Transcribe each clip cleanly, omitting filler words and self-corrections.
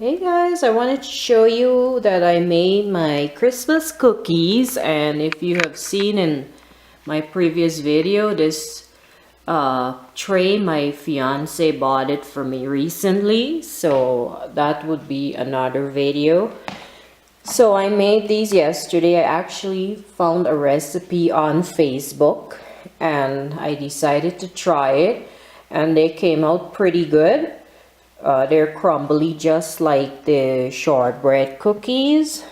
Hey guys, I wanted to show you that I made my Christmas cookies, and if you have seen in my previous video, this tray, my fiance bought it for me recently, so that would be another video. So I made these yesterday. I actually found a recipe on Facebook and I decided to try it, and they came out pretty good. They're crumbly just like the shortbread cookies.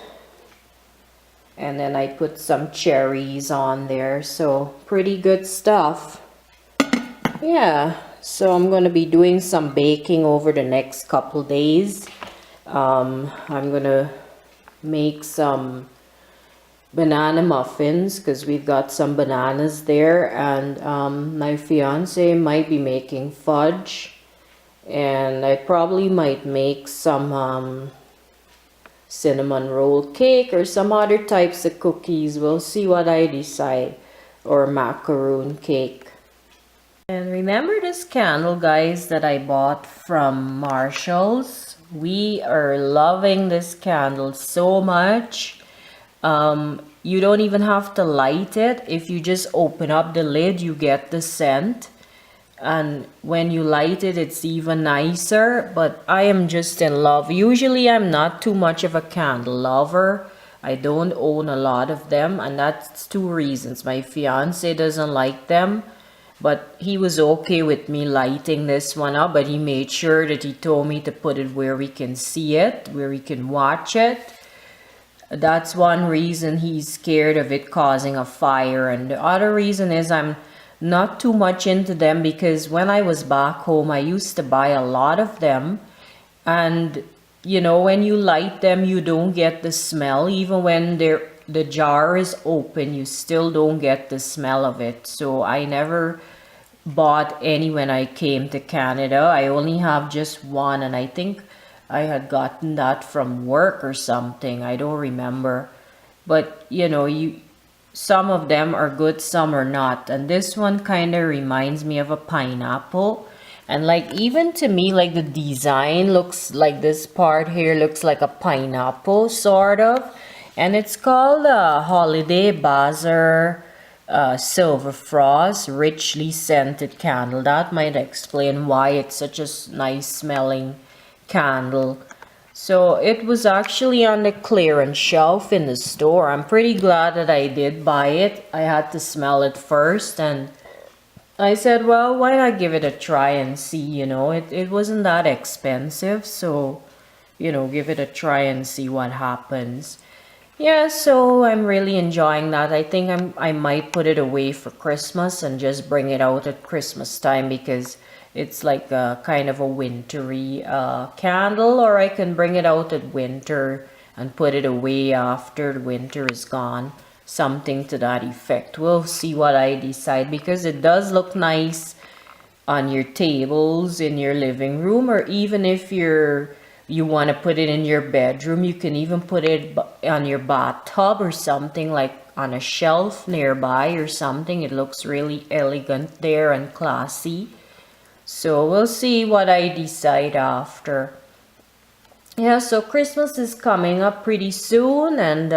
And then I put some cherries on there, so pretty good stuff. Yeah, so I'm going to be doing some baking over the next couple days. I'm going to make some banana muffins because we've got some bananas there, and my fiance might be making fudge. And I probably might make some cinnamon roll cake or some other types of cookies. We'll see what I decide. Or macaroon cake. And remember this candle, guys, that I bought from Marshall's? We are loving this candle so much. You don't even have to light it. If you just open up the lid, you get the scent. And when you light it, it's even nicer. But I am just in love. Usually I'm not too much of a candle lover. I don't own a lot of them, and that's two reasons. My fiance doesn't like them, but he was okay with me lighting this one up, but he made sure that he told me to put it where we can see it, where we can watch it. That's one reason he's scared of it causing a fire. And the other reason is I'm not too much into them, because when I was back home I used to buy a lot of them, and you know, when you light them you don't get the smell. Even when the jar is open, you still don't get the smell of it. So I never bought any when I came to Canada. I only have just one, and I think I had gotten that from work or something. I don't remember. But you know, some of them are good, some are not. And this one kind of reminds me of a pineapple. And like, even to me, like the design looks like this part here looks like a pineapple, sort of. And it's called Holiday Bazaar Silver Frost Richly Scented Candle. That might explain why it's such a nice smelling candle. So it was actually on the clearance shelf in the store. I'm pretty glad that I did buy it. I had to smell it first, and I said, well, why not give it a try and see, you know. It wasn't that expensive, so, you know, give it a try and see what happens. Yeah, so I'm really enjoying that. I think I might put it away for Christmas and just bring it out at Christmas time, because it's like a kind of a wintry candle. Or I can bring it out at winter and put it away after the winter is gone. Something to that effect. We'll see what I decide, because it does look nice on your tables in your living room, or even if you want to put it in your bedroom, you can even put it on your bathtub or something, like on a shelf nearby or something. It looks really elegant there and classy. So we'll see what I decide after. Yeah, so Christmas is coming up pretty soon, and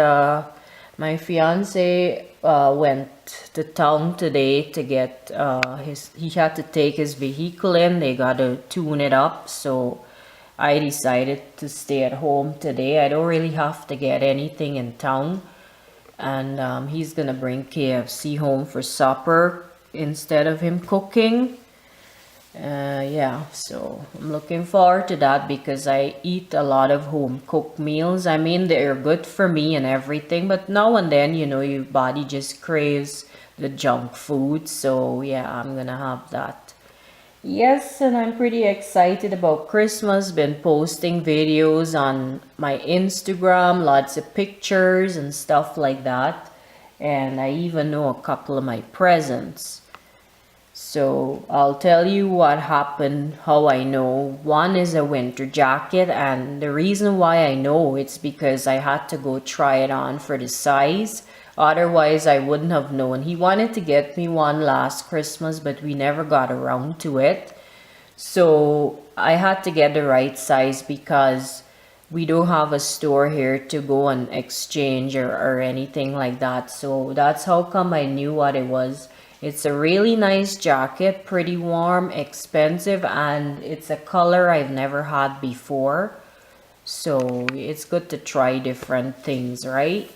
my fiance went to town today to get he had to take his vehicle in. They got to tune it up, so I decided to stay at home today. I don't really have to get anything in town, and he's gonna bring KFC home for supper instead of him cooking. Yeah, so I'm looking forward to that, because I eat a lot of home cooked meals. I mean, they're good for me and everything, but now and then, you know, your body just craves the junk food. So yeah, I'm gonna have that. Yes, and I'm pretty excited about Christmas. Been posting videos on my Instagram, lots of pictures and stuff like that. And I even know a couple of my presents. So I'll tell you what happened, how I know. One is a winter jacket, and the reason why I know it's because I had to go try it on for the size. Otherwise, I wouldn't have known. He wanted to get me one last Christmas, but we never got around to it. So I had to get the right size, because we don't have a store here to go and exchange or anything like that. So that's how come I knew what it was. It's a really nice jacket, pretty warm, expensive, and it's a color I've never had before. So it's good to try different things, right?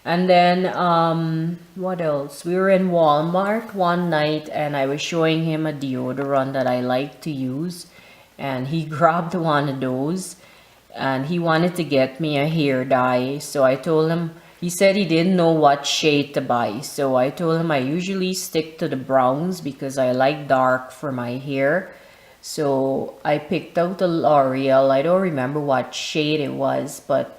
And then what else? We were in Walmart one night and I was showing him a deodorant that I like to use, and he grabbed one of those and he wanted to get me a hair dye. So I told him, he said he didn't know what shade to buy. So I told him I usually stick to the browns because I like dark for my hair. So I picked out a L'Oreal. I don't remember what shade it was, but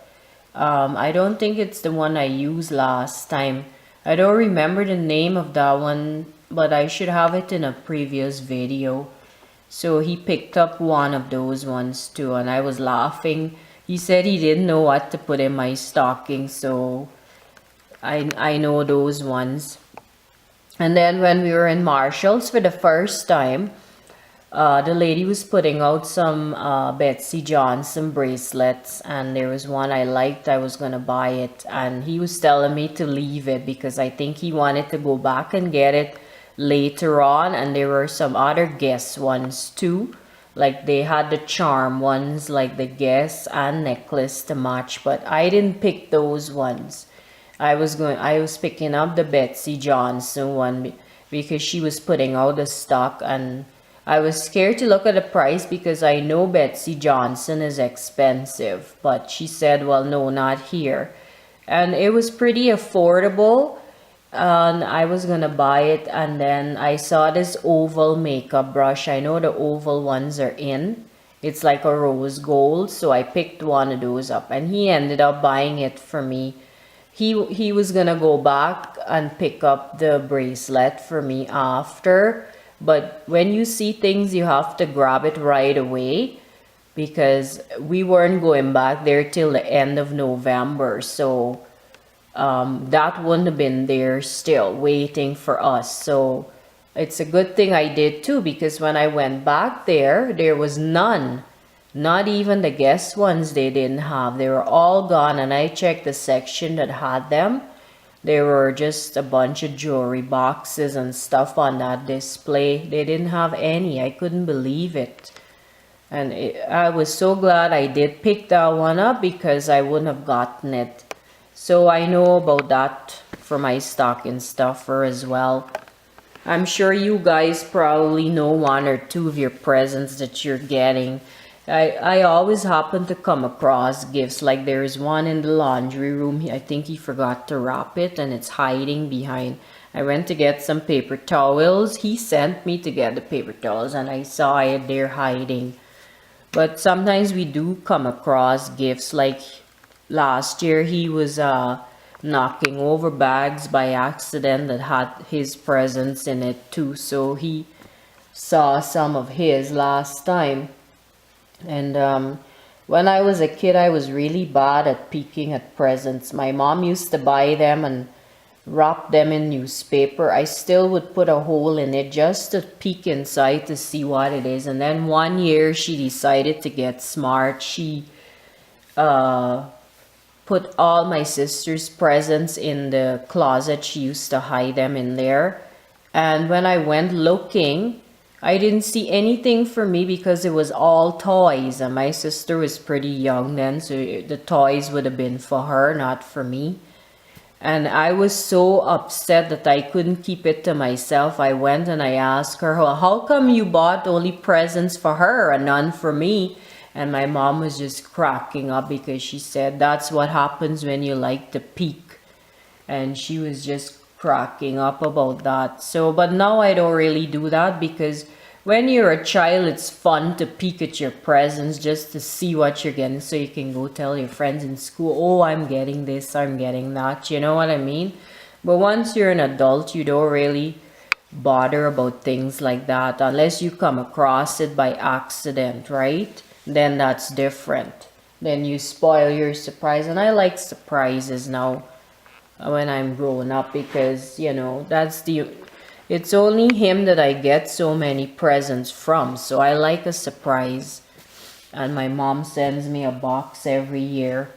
I don't think it's the one I used last time. I don't remember the name of that one, but I should have it in a previous video. So he picked up one of those ones too, and I was laughing. He said he didn't know what to put in my stocking, so I know those ones. And then when we were in Marshall's for the first time, the lady was putting out some Betsey Johnson bracelets, and there was one I liked. I was gonna buy it, and he was telling me to leave it because I think he wanted to go back and get it later on. And there were some other Guess ones too, like they had the charm ones, like the Guess and necklace to match, but I didn't pick those ones. I was picking up the Betsey Johnson one because she was putting out the stock, and I was scared to look at the price because I know Betsey Johnson is expensive, but she said, well, no, not here. And it was pretty affordable, and I was gonna buy it. And then I saw this oval makeup brush. I know the oval ones are in. It's like a rose gold, so I picked one of those up, and he ended up buying it for me. He was gonna go back and pick up the bracelet for me after. But when you see things, you have to grab it right away because we weren't going back there till the end of November. So that wouldn't have been there still waiting for us. So it's a good thing I did too, because when I went back there, there was none. Not even the Guess ones they didn't have. They were all gone, and I checked the section that had them. There were just a bunch of jewelry boxes and stuff on that display. They didn't have any. I couldn't believe it. And I was so glad I did pick that one up because I wouldn't have gotten it. So I know about that for my stocking stuffer as well. I'm sure you guys probably know one or two of your presents that you're getting. I always happen to come across gifts. Like there's one in the laundry room. I think he forgot to wrap it and it's hiding behind. I went to get some paper towels. He sent me to get the paper towels and I saw it there hiding. But sometimes we do come across gifts. Like last year he was knocking over bags by accident that had his presents in it too. So he saw some of his last time. And when I was a kid, I was really bad at peeking at presents. My mom used to buy them and wrap them in newspaper. I still would put a hole in it just to peek inside to see what it is. And then one year she decided to get smart. She put all my sister's presents in the closet. She used to hide them in there. And when I went looking, I didn't see anything for me because it was all toys, and my sister was pretty young then, so the toys would have been for her, not for me. And I was so upset that I couldn't keep it to myself. I went and I asked her, well, how come you bought only presents for her and none for me? And my mom was just cracking up because she said, that's what happens when you like to peek. And she was just cracking up about that. So, but now I don't really do that because when you're a child, it's fun to peek at your presents just to see what you're getting so you can go tell your friends in school, oh, I'm getting this, I'm getting that, you know what I mean? But once you're an adult, you don't really bother about things like that unless you come across it by accident, right? Then that's different. Then you spoil your surprise, and I like surprises now when I'm grown up because, you know, it's only him that I get so many presents from, so I like a surprise. and my mom sends me a box every year.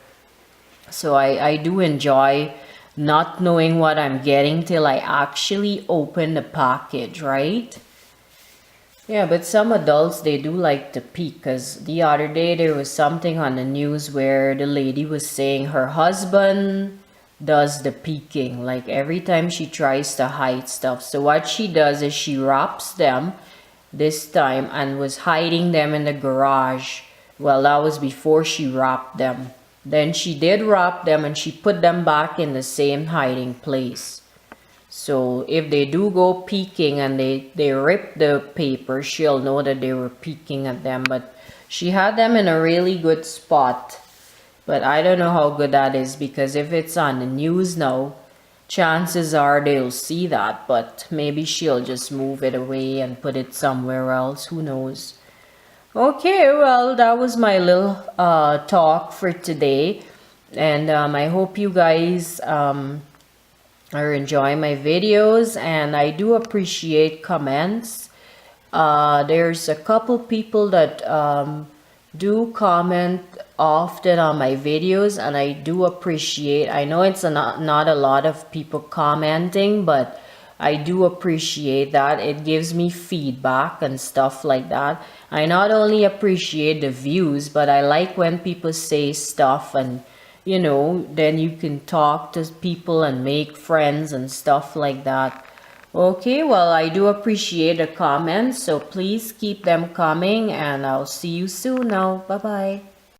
So I do enjoy not knowing what I'm getting till I actually open the package, right? Yeah, but some adults, they do like to peek, because the other day there was something on the news where the lady was saying her husband does the peeking, like every time she tries to hide stuff. So what she does is she wraps them this time and was hiding them in the garage. Well, that was before she wrapped them. Then she did wrap them and she put them back in the same hiding place. So if they do go peeking and they rip the paper, she'll know that they were peeking at them. But she had them in a really good spot. But I don't know how good that is, because if it's on the news now, chances are they'll see that. But maybe she'll just move it away and put it somewhere else. Who knows? Okay, well, that was my little talk for today. And I hope you guys are enjoying my videos, and I do appreciate comments. There's a couple people that do comment often on my videos, and I do appreciate. I know it's not a lot of people commenting, but I do appreciate that. It gives me feedback and stuff like that. I not only appreciate the views, but I like when people say stuff, and you know, then you can talk to people and make friends and stuff like that. Okay, well, I do appreciate the comments, so please keep them coming, and I'll see you soon now. Bye bye.